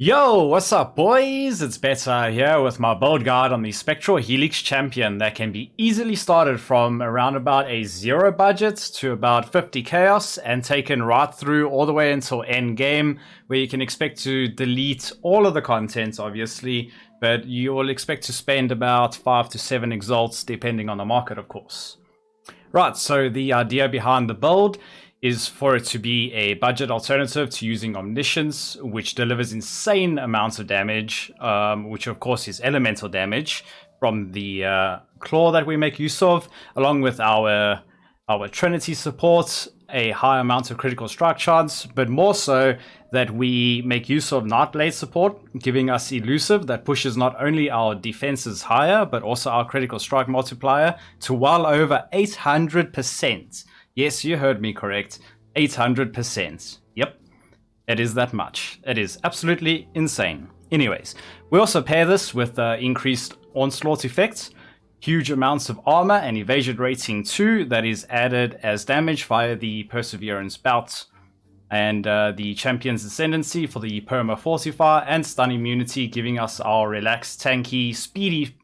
Yo, what's up boys? It's Betta here with my build guide on the Spectral Helix Champion that can be easily started from around about a 0 budget to about 50 chaos and taken right through all the way until end game, where you can expect to delete all of the content obviously, but you will expect to spend about 5 to 7 exalts depending on the market of course. Right, so the idea behind the build is for it to be a budget alternative to using Omniscience, which delivers insane amounts of damage, which of course is elemental damage from the claw that we make use of, along with our Trinity support, a high amount of critical strike chance, but more so that we make use of Nightblade support, giving us elusive that pushes not only our defenses higher, but also our critical strike multiplier to well over 800%. Yes, you heard me correct. 800%. Yep, it is that much. It is absolutely insane. Anyways, we also pair this with increased onslaught effects, huge amounts of armor and evasion rating 2 that is added as damage via the Perseverance bout, and the Champion's Ascendancy for the Perma Fortify, and stun immunity, giving us our relaxed, tanky, speedy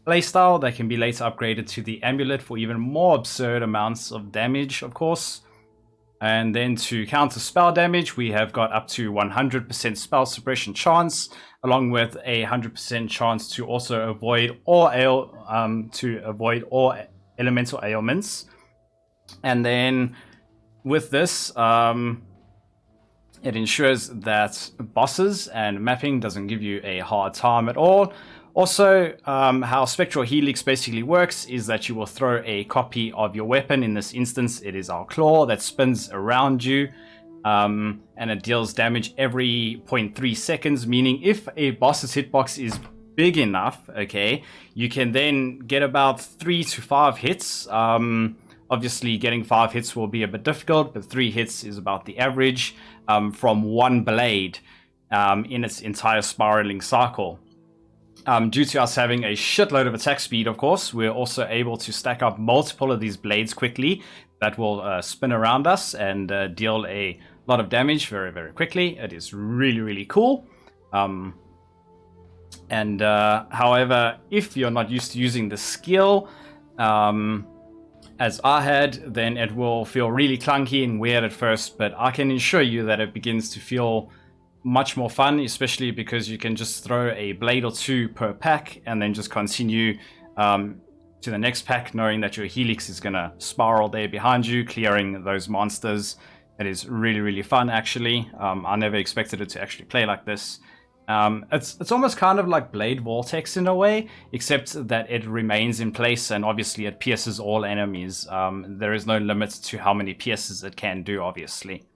playstyle that can be later upgraded to the amulet for even more absurd amounts of damage, of course. And then to counter spell damage, we have got up to 100% spell suppression chance, along with a 100% chance to also avoid all elemental ailments. And then with this, it ensures that bosses and mapping doesn't give you a hard time at all. Also, how Spectral Helix basically works is that you will throw a copy of your weapon. In this instance, it is our claw that spins around you, and it deals damage every 0.3 seconds, meaning if a boss's hitbox is big enough, okay, you can then get about 3 to 5 hits. Obviously, getting 5 hits will be a bit difficult, but 3 hits is about the average from one blade in its entire spiraling cycle. Due to us having a shitload of attack speed, of course, we're also able to stack up multiple of these blades quickly that will spin around us and deal a lot of damage very, very quickly. It is really, really cool. However, if you're not used to using the skill, as I had, then it will feel really clunky and weird at first, but I can assure you that it begins to feel much more fun, especially because you can just throw a blade or 2 per pack and then just continue to the next pack, knowing that your Helix is going to spiral there behind you, clearing those monsters. It is really, really fun, actually. I never expected it to actually play like this. It's almost kind of like Blade Vortex in a way, except that it remains in place and obviously it pierces all enemies. There is no limit to how many pierces it can do, obviously.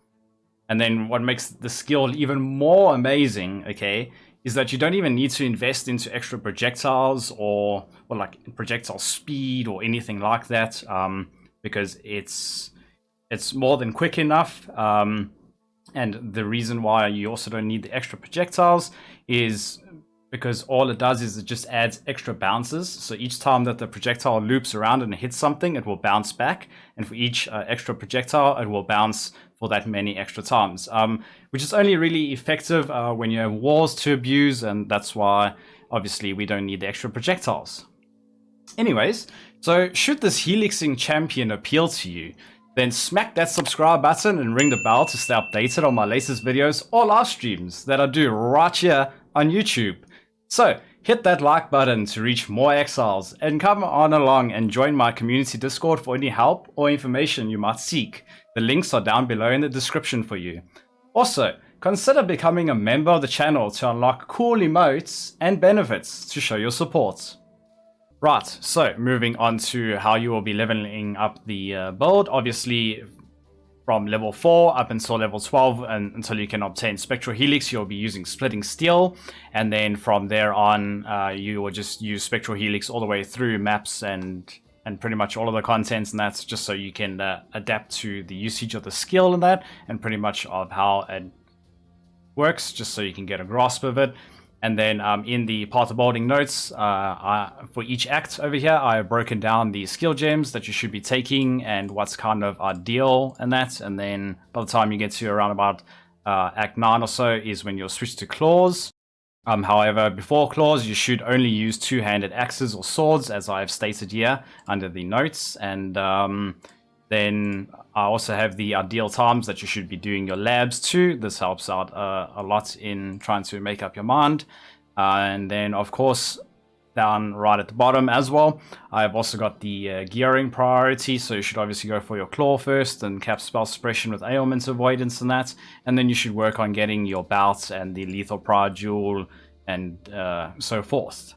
And then what makes the skill even more amazing, okay, is that you don't even need to invest into extra projectiles or like projectile speed or anything like that, because it's more than quick enough. And the reason why you also don't need the extra projectiles is because all it does is it just adds extra bounces. So each time that the projectile loops around and hits something, it will bounce back. And for each extra projectile, it will bounce for that many extra times, which is only really effective when you have walls to abuse, and that's why obviously we don't need the extra projectiles. Anyways, so should this Helixing Champion appeal to you, then smack that subscribe button and ring the bell to stay updated on my latest videos or live streams that I do right here on YouTube. So hit that like button to reach more exiles, and come on along and join my community Discord for any help or information you might seek. The links are down below in the description for you. Also, consider becoming a member of the channel to unlock cool emotes and benefits to show your support. Right, so moving on to how you will be leveling up the build. Obviously, from level 4 up until level 12, and until you can obtain Spectral Helix, you'll be using Splitting Steel. And then from there on, you will just use Spectral Helix all the way through maps and pretty much all of the contents, and that's just so you can adapt to the usage of the skill and that, and pretty much of how it works, just so you can get a grasp of it. And then in the part of building notes, for each act over here, I have broken down the skill gems that you should be taking and what's kind of ideal and that. And then by the time you get to around about Act 9 or so is when you'll switch to claws. However, before claws, you should only use two-handed axes or swords, as I've stated here under the notes. And then I also have the ideal times that you should be doing your labs too. This helps out a lot in trying to make up your mind. And then, of course, down right at the bottom as well, I've also got the gearing priority, so you should obviously go for your claw first and cap spell suppression with ailment avoidance and that, and then you should work on getting your bouts and the lethal pride jewel and so forth.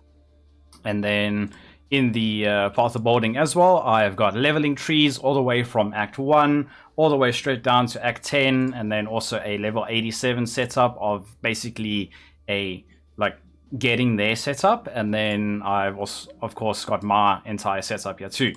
And then in the path of building as well, I've got leveling trees all the way from Act 1 all the way straight down to Act 10, and then also a level 87 setup of basically a getting their setup, and then I've also, of course, got my entire setup here too.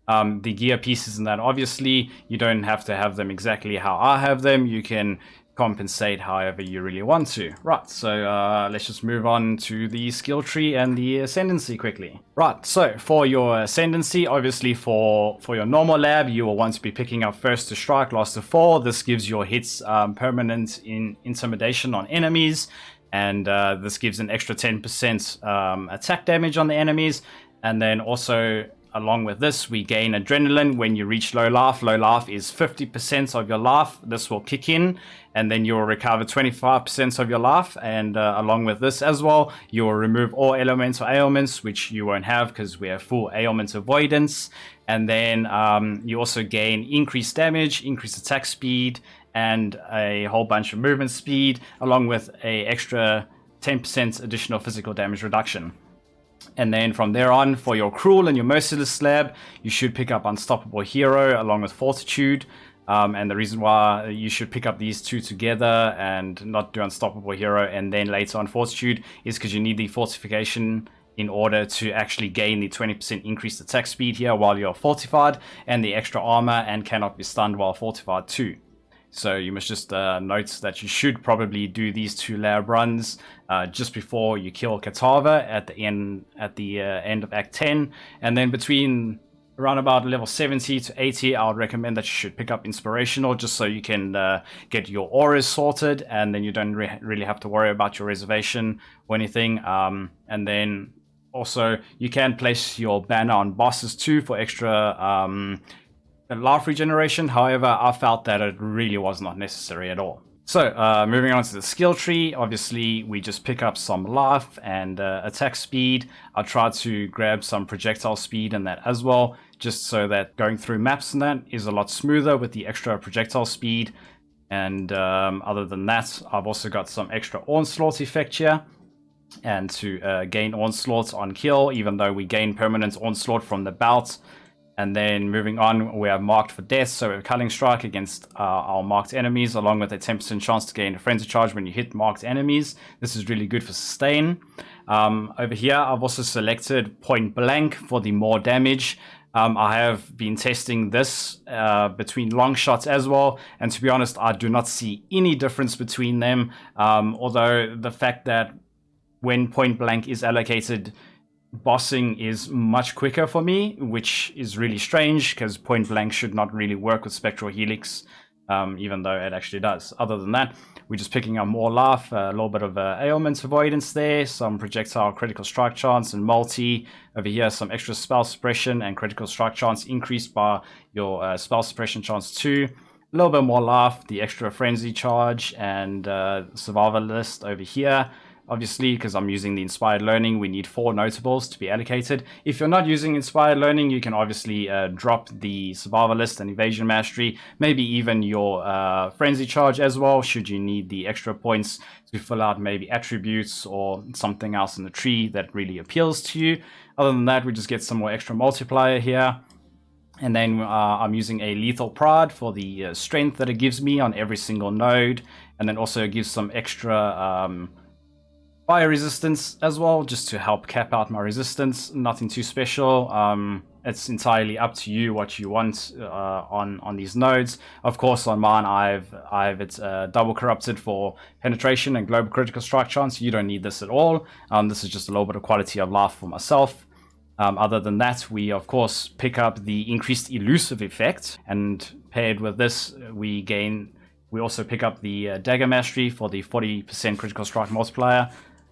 The gear pieces and that, obviously, you don't have to have them exactly how I have them. You can compensate however you really want to. Right, so let's just move on to the skill tree and the Ascendancy quickly. Right, so for your Ascendancy, obviously for your normal lab, you will want to be picking up first to strike, last to fall. This gives your hits permanent in intimidation on enemies. And this gives an extra 10% attack damage on the enemies. And then also, along with this, we gain adrenaline when you reach low life. Low life is 50% of your life. This will kick in, and then you will recover 25% of your life. And along with this as well, you will remove all elemental ailments, which you won't have because we have full ailment avoidance. And then you also gain increased damage, increased attack speed, and a whole bunch of movement speed, along with a extra 10% additional physical damage reduction. And then from there on, for your Cruel and your Merciless slab, you should pick up Unstoppable Hero along with Fortitude. And the reason why you should pick up these two together and not do Unstoppable Hero and then later on Fortitude is because you need the Fortification in order to actually gain the 20% increased attack speed here while you're fortified, and the extra armor, and cannot be stunned while fortified too. So you must just note that you should probably do these two lab runs just before you kill Katava at the end of Act 10, and then between around about level 70 to 80, I would recommend that you should pick up Inspirational just so you can get your auras sorted, and then you don't really have to worry about your reservation or anything. And then also you can place your banner on bosses too for extra life regeneration. However, I felt that it really was not necessary at all. So moving on to the skill tree, obviously we just pick up some life and attack speed. I tried to grab some projectile speed and that as well, just so that going through maps and that is a lot smoother with the extra projectile speed. And other than that, I've also got some extra onslaught effect here, and to gain onslaught on kill, even though we gain permanent onslaught from the bout. And then moving on, we have Marked for Death, so we have Culling Strike against our marked enemies, along with a 10% chance to gain a Frenzy Charge when you hit marked enemies. This is really good for sustain. Over here, I've also selected Point Blank for the more damage. I have been testing this between long shots as well, and to be honest, I do not see any difference between them, although the fact that when Point Blank is allocated, bossing is much quicker for me, which is really strange because Point Blank should not really work with Spectral Helix, even though it actually does. Other than that, we're just picking up more life, a little bit of ailment avoidance there, some projectile critical strike chance and multi. Over here, some extra spell suppression and critical strike chance increased by your spell suppression chance too. A little bit more life, the extra frenzy charge, and survivor list over here. Obviously, because I'm using the Inspired Learning, we need 4 notables to be allocated. If you're not using Inspired Learning, you can obviously drop the Survivor List and Evasion Mastery, maybe even your Frenzy Charge as well, should you need the extra points to fill out maybe attributes or something else in the tree that really appeals to you. Other than that, we just get some more extra multiplier here. And then I'm using a Lethal Pride for the strength that it gives me on every single node. And then also it gives some extra fire resistance as well, just to help cap out my resistance. Nothing too special. It's entirely up to you what you want on these nodes. Of course, on mine, I've it's double corrupted for penetration and global critical strike chance. You don't need this at all. This is just a little bit of quality of life for myself. Other than that, we of course pick up the increased elusive effect, and paired with this, we gain We also pick up the Dagger Mastery for the 40% critical strike multiplier.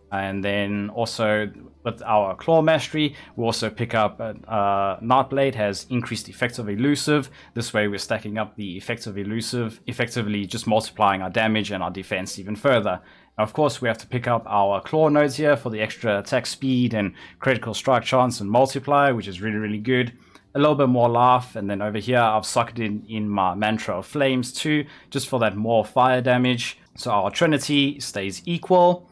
And then also with our Claw Mastery, we also pick up Nightblade has increased effective elusive. This way we're stacking up the effective elusive, effectively just multiplying our damage and our defense even further. Now, of course, we have to pick up our Claw nodes here for the extra attack speed and critical strike chance and multiplier, which is really, really good. A little bit more life, and then over here I've socketed in my Mantra of Flames too, just for that more fire damage. So our Trinity stays equal.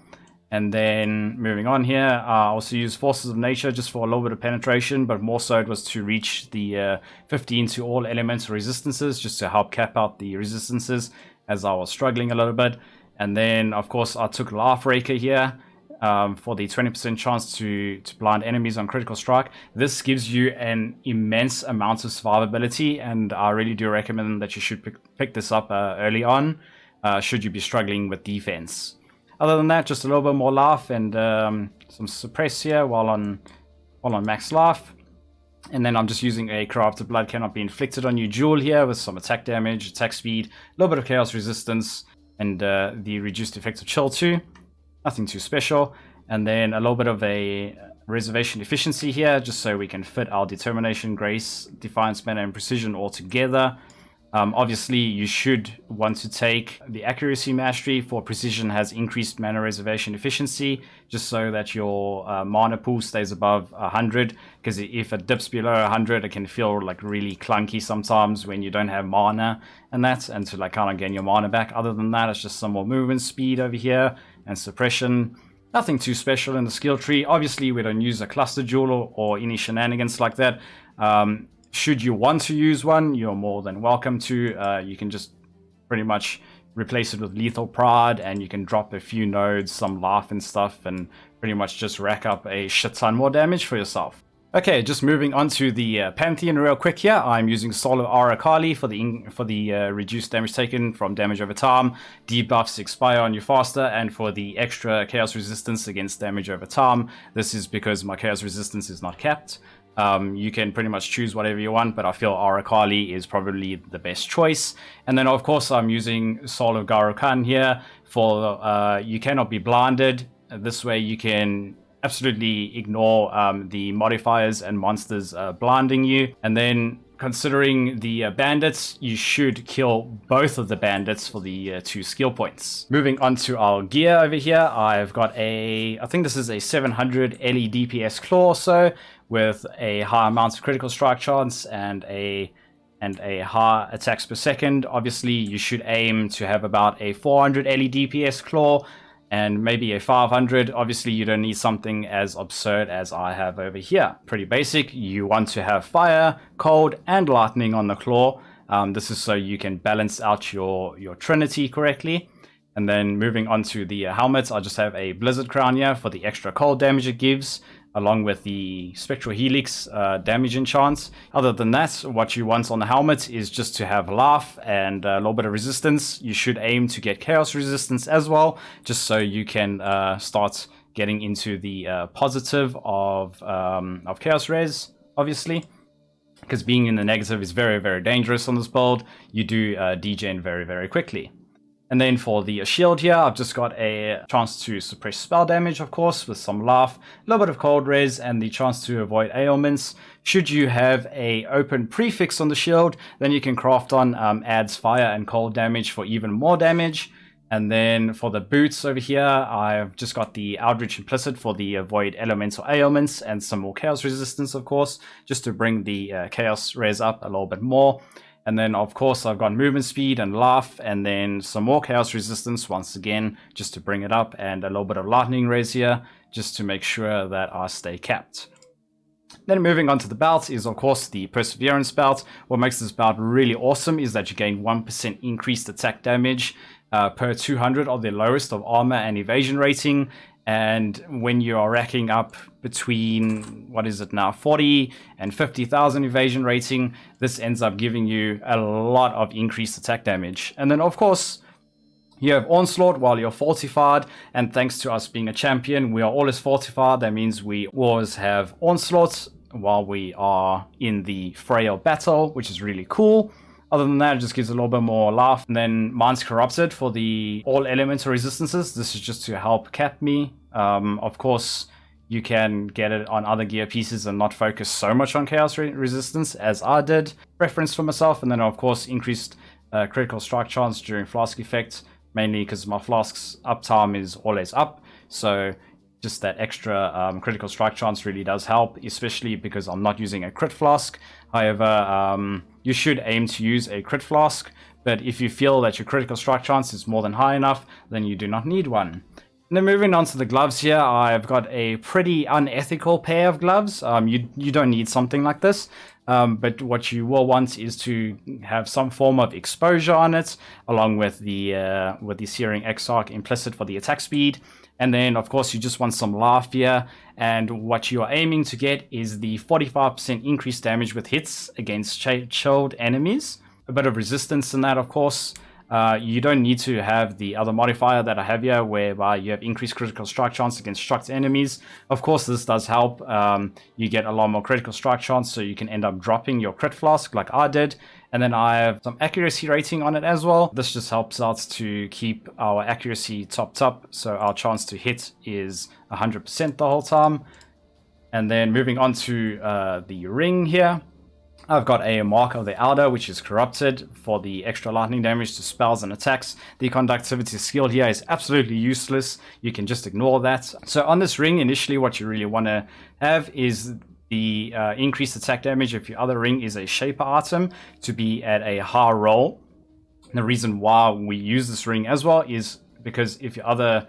And then moving on here, I also use Forces of Nature just for a little bit of penetration, but more so it was to reach the 15 to all elemental resistances, just to help cap out the resistances as I was struggling a little bit. And then, of course, I took Laugh Raker here for the 20% chance to blind enemies on critical strike. This gives you an immense amount of survivability, and I really do recommend that you should pick this up early on, should you be struggling with defense. Other than that, just a little bit more life and some suppress here while on max life. And then I'm just using a Corrupted Blood Cannot Be Inflicted on You jewel here with some attack damage, attack speed, a little bit of chaos resistance, and the reduced effective chill too. Nothing too special. And then a little bit of a reservation efficiency here, just so we can fit our Determination, Grace, Defiance, Mana, and Precision all together. Obviously, you should want to take the Accuracy Mastery for Precision has increased mana reservation efficiency, just so that your mana pool stays above 100, because if it dips below 100, it can feel like really clunky sometimes when you don't have mana and that, and to like kind of gain your mana back. Other than that, it's just some more movement speed over here and suppression. Nothing too special in the skill tree. Obviously, we don't use a cluster jewel or any shenanigans like that. Should you want to use one, you're more than welcome to. You can just pretty much replace it with Lethal Pride, and you can drop a few nodes, some life and stuff, and pretty much just rack up a shit ton more damage for yourself. Okay, just moving on to the Pantheon real quick here. I'm using Solo Arakali for the reduced damage taken from damage over time, debuffs expire on you faster, and for the extra chaos resistance against damage over time. This is because my chaos resistance is not capped. You can pretty much choose whatever you want, but I feel Arakali is probably the best choice. And then of course I'm using Soul of Garukan here for you cannot be blinded. This way you can absolutely ignore the modifiers and monsters blinding you. And then considering the bandits, you should kill both of the bandits for the 2 skill points. Moving on to our gear over here, I've got I think this is a 700 LE DPS claw or so, with a high amount of critical strike chance and a high attacks per second. Obviously, you should aim to have about a 400 LE DPS claw and maybe a 500. Obviously, you don't need something as absurd as I have over here. Pretty basic. You want to have fire, cold, and lightning on the claw. This is so you can balance out your trinity correctly. And then moving on to the helmet, I just have a Blizzard Crown here for the extra cold damage it gives, along with the Spectral Helix damage enchant. Other than that, what you want on the helmet is just to have life and a little bit of resistance. You should aim to get chaos resistance as well, just so you can start getting into the positive of chaos res, obviously. Because being in the negative is very, very dangerous on this build. You do degen very, very quickly. And then for the shield here, I've just got a chance to suppress spell damage, of course, with some life, a little bit of cold res, and the chance to avoid ailments. Should you have a open prefix on the shield, then you can craft on adds fire and cold damage for even more damage. And then for the boots over here, I've just got the Eldritch Implicit for the avoid elemental ailments and some more chaos resistance, of course, just to bring the chaos res up a little bit more. And then, of course, I've got movement speed and life, and then some more chaos resistance once again, just to bring it up, and a little bit of lightning res here, just to make sure that I stay capped. Then moving on to the belt is, of course, the Perseverance belt. What makes this belt really awesome is that you gain 1% increased attack damage per 200 of the lowest of armor and evasion rating. And when you are racking up between, 40 and 50,000 evasion rating, this ends up giving you a lot of increased attack damage. And then, of course, you have Onslaught while you're fortified, and thanks to us being a champion, we are always fortified. That means we always have Onslaught while we are in the frail battle, which is really cool. Other than that, it just gives a little bit more laugh. And then Mind's Corrupted for the all elemental resistances. This is just to help cap me. Of course, you can get it on other gear pieces and not focus so much on chaos resistance as I did. Preference for myself. And then of course increased critical strike chance during flask effect, mainly because my flask's uptime is always up. So just that extra critical strike chance really does help, especially because I'm not using a crit flask. However, you should aim to use a crit flask, but if you feel that your critical strike chance is more than high enough, then you do not need one. And then moving on to the gloves here, I've got a pretty unethical pair of gloves. You don't need something like this, but what you will want is to have some form of exposure on it, along with the Searing Exarch implicit for the attack speed. And then, of course, you just want some laugh here. And what you are aiming to get is the 45% increased damage with hits against chilled enemies. A bit of resistance in that, of course. You don't need to have the other modifier that I have here, whereby you have increased critical strike chance against struck enemies. Of course, this does help. You get a lot more critical strike chance, so you can end up dropping your crit flask like I did. And then I have some accuracy rating on it as well. This just helps us to keep our accuracy topped up, so our chance to hit is 100% the whole time. And then moving on to the ring here. I've got a Mark of the Elder, which is corrupted for the extra lightning damage to spells and attacks. The conductivity skill here is absolutely useless. You can just ignore that. So on this ring, initially what you really want to have is the increased attack damage if your other ring is a Shaper item to be at a high roll. And the reason why we use this ring as well is because if your other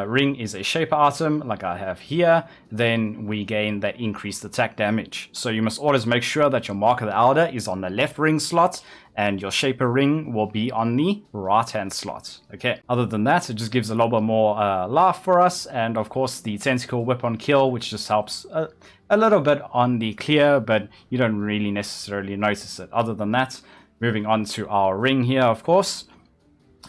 ring is a Shaper item, like I have here, then we gain that increased attack damage. So you must always make sure that your Mark of the Elder is on the left ring slot, and your Shaper ring will be on the right-hand slot. Okay, other than that, it just gives a little bit more laugh for us, and of course the Tentacle Whip on kill, which just helps a little bit on the clear, but you don't really necessarily notice it. Other than that, moving on to our ring here, of course,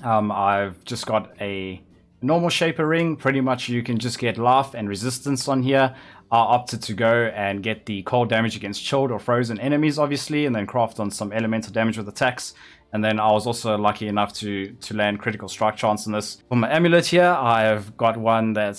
I've just got a normal Shaper ring. Pretty much you can just get laugh and resistance on here. I opted to go and get the cold damage against chilled or frozen enemies, obviously, and then craft on some elemental damage with attacks. And then I was also lucky enough to land critical strike chance on this. For my amulet here, I've got one that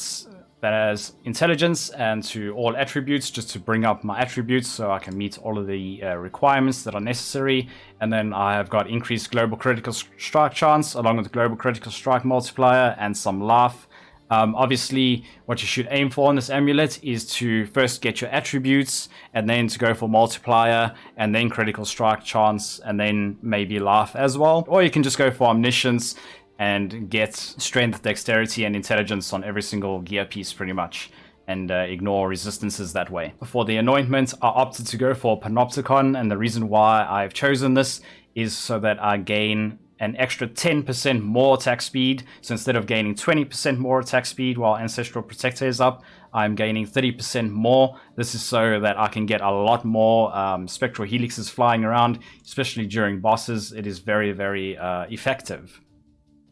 has intelligence and to all attributes, just to bring up my attributes so I can meet all of the requirements that are necessary. And then I have got increased global critical strike chance along with global critical strike multiplier and some laugh. Obviously, what you should aim for on this amulet is to first get your attributes and then to go for multiplier and then critical strike chance and then maybe laugh as well. Or you can just go for Omniscience and get strength, dexterity, and intelligence on every single gear piece pretty much, and ignore resistances that way. For the anointment, I opted to go for Panopticon, and the reason why I've chosen this is so that I gain an extra 10% more attack speed. So instead of gaining 20% more attack speed while Ancestral Protector is up, I'm gaining 30% more. This is so that I can get a lot more Spectral Helixes flying around, especially during bosses. It is very, very effective.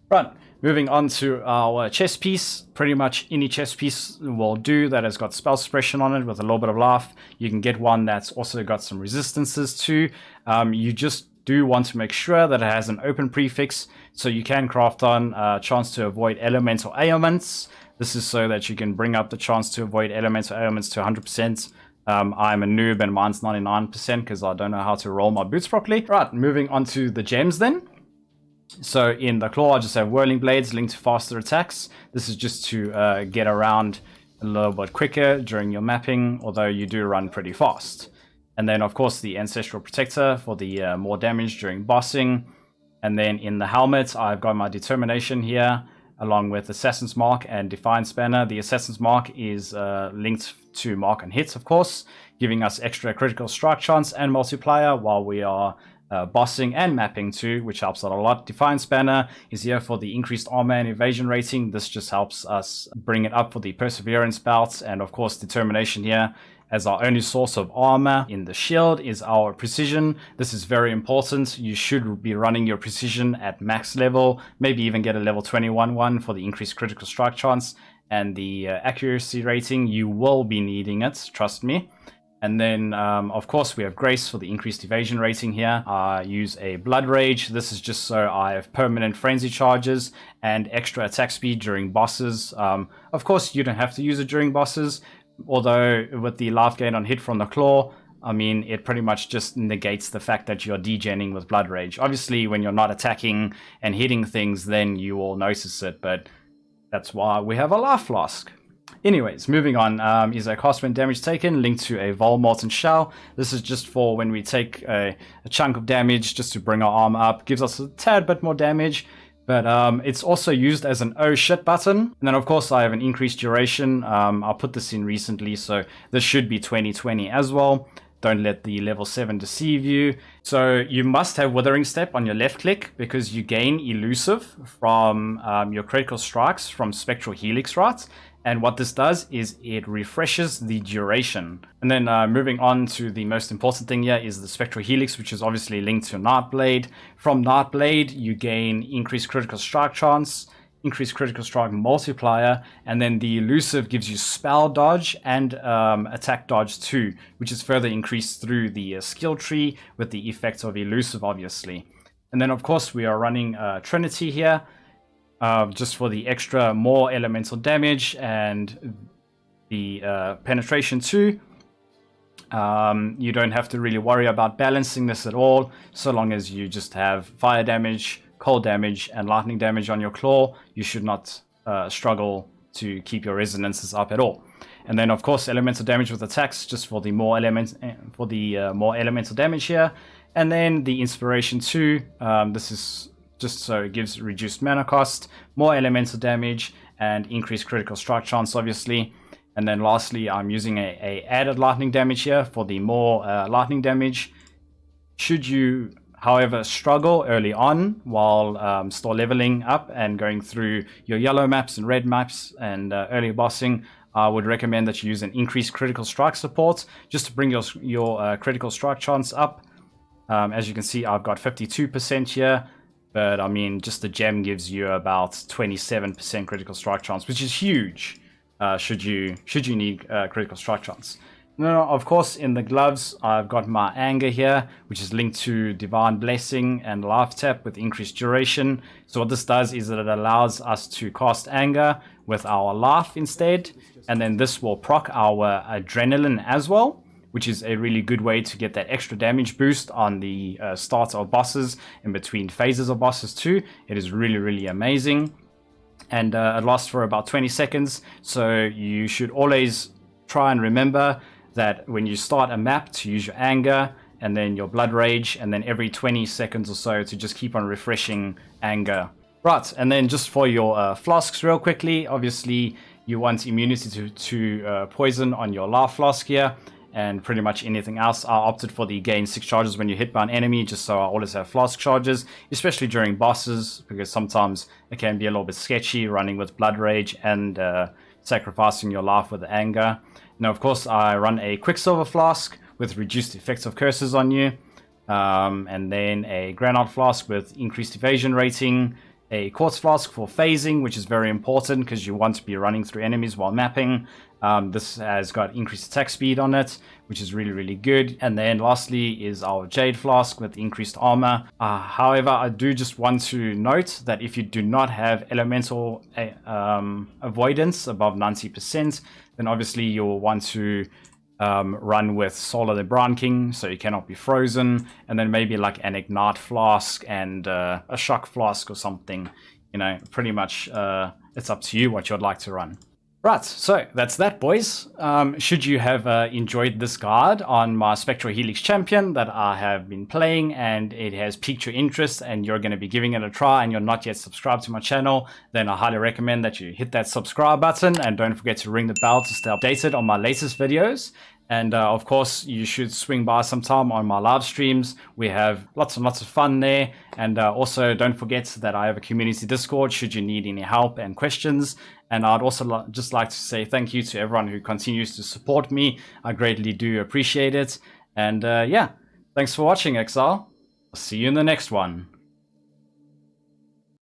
Right, moving on to our chest piece. Pretty much any chest piece will do that has got spell suppression on it with a little bit of laugh. You can get one that's also got some resistances too. You just do want to make sure that it has an open prefix, so you can craft on a chance to avoid elemental ailments. This is so that you can bring up the chance to avoid elemental ailments to 100%. I'm a noob and mine's 99% because I don't know how to roll my boots properly. Right, moving on to the gems then. So in the claw, I just have Whirling Blades linked to faster attacks. This is just to get around a little bit quicker during your mapping, although you do run pretty fast. And then, of course, the Ancestral Protector for the more damage during bossing. And then in the helmet, I've got my Determination here, along with Assassin's Mark and Defiance Banner. The Assassin's Mark is linked to Mark and Hits, of course, giving us extra critical strike chance and multiplier while we are bossing and mapping too, which helps out a lot. Defiance Banner is here for the increased armor and evasion rating. This just helps us bring it up for the Perseverance belts. And of course, Determination here as our only source of armor. In the shield is our precision. This is very important. You should be running your precision at max level, maybe even get a level 21 one for the increased critical strike chance and the accuracy rating. You will be needing it, trust me. And then, of course, we have Grace for the increased evasion rating here. I use a Blood Rage. This is just so I have permanent frenzy charges and extra attack speed during bosses. Of course, you don't have to use it during bosses, although with the life gain on hit from the claw, I mean, it pretty much just negates the fact that you're degenning with Blood Rage. Obviously, when you're not attacking and hitting things, then you will notice it, but that's why we have a Life Flask. Anyways, moving on, is a cost when damage taken, linked to a Vol Molten Shell. This is just for when we take a chunk of damage, just to bring our armor up. Gives us a tad bit more damage, but it's also used as an oh shit button. And then of course I have an increased duration. I put this in recently, so this should be 2020 as well. Don't let the level 7 deceive you. So you must have Withering Step on your left click because you gain Elusive from your critical strikes from Spectral Helix, right? And what this does is it refreshes the duration. And then moving on to the most important thing here is the Spectral Helix, which is obviously linked to Nightblade. From Nightblade, you gain increased critical strike chance, increased critical strike multiplier, and then the Elusive gives you spell dodge and attack dodge too, which is further increased through the skill tree with the effects of Elusive, obviously. And then of course we are running Trinity here, just for the extra more elemental damage and the penetration too. You don't have to really worry about balancing this at all, so long as you just have fire damage, cold damage, and lightning damage on your claw. You should not struggle to keep your resonances up at all. And then of course elemental damage with attacks, just for the more more elemental damage here. And then the inspiration too. This is just so it gives reduced mana cost, more elemental damage, and increased critical strike chance, obviously. And then lastly, I'm using a added lightning damage here for the more lightning damage. Should you, however, struggle early on while still leveling up and going through your yellow maps and red maps and early bossing, I would recommend that you use an increased critical strike support just to bring your critical strike chance up. As you can see, I've got 52% here. But I mean, just the gem gives you about 27% critical strike chance, which is huge. Should you need critical strike chance. No, of course, in the gloves, I've got my anger here, which is linked to Divine Blessing and Life Tap with increased duration. So what this does is that it allows us to cast anger with our life instead, and then this will proc our adrenaline as well, which is a really good way to get that extra damage boost on the start of bosses and between phases of bosses too. It is really, really amazing. And it lasts for about 20 seconds. So you should always try and remember that when you start a map to use your anger and then your blood rage, and then every 20 seconds or so to just keep on refreshing anger. Right, and then just for your flasks real quickly, obviously you want immunity to poison on your life flask here. And pretty much anything else. I opted for the gain 6 charges when you hit by an enemy, just so I always have flask charges, especially during bosses, because sometimes it can be a little bit sketchy running with blood rage and sacrificing your life with anger. Now, of course, I run a Quicksilver flask with reduced effects of curses on you, and then a Granite flask with increased evasion rating, a Quartz flask for phasing, which is very important because you want to be running through enemies while mapping. This has got increased attack speed on it, which is really, really good. And then lastly is our Jade Flask with increased armor. However, I do just want to note that if you do not have elemental avoidance above 90%, then obviously you'll want to run with Solar the Brown King, so you cannot be frozen, and then maybe like an Ignite Flask and a Shock Flask or something. You know, pretty much it's up to you what you'd like to run. Right, so that's that, boys. Should you have enjoyed this guide on my Spectral Helix Champion that I have been playing and it has piqued your interest and you're going to be giving it a try and you're not yet subscribed to my channel, then I highly recommend that you hit that subscribe button and don't forget to ring the bell to stay updated on my latest videos. And of course, you should swing by sometime on my live streams. We have lots and lots of fun there. And also don't forget that I have a community Discord should you need any help and questions. And I'd also just like to say thank you to everyone who continues to support me. I greatly do appreciate it. And yeah, thanks for watching, Exile. I'll see you in the next one.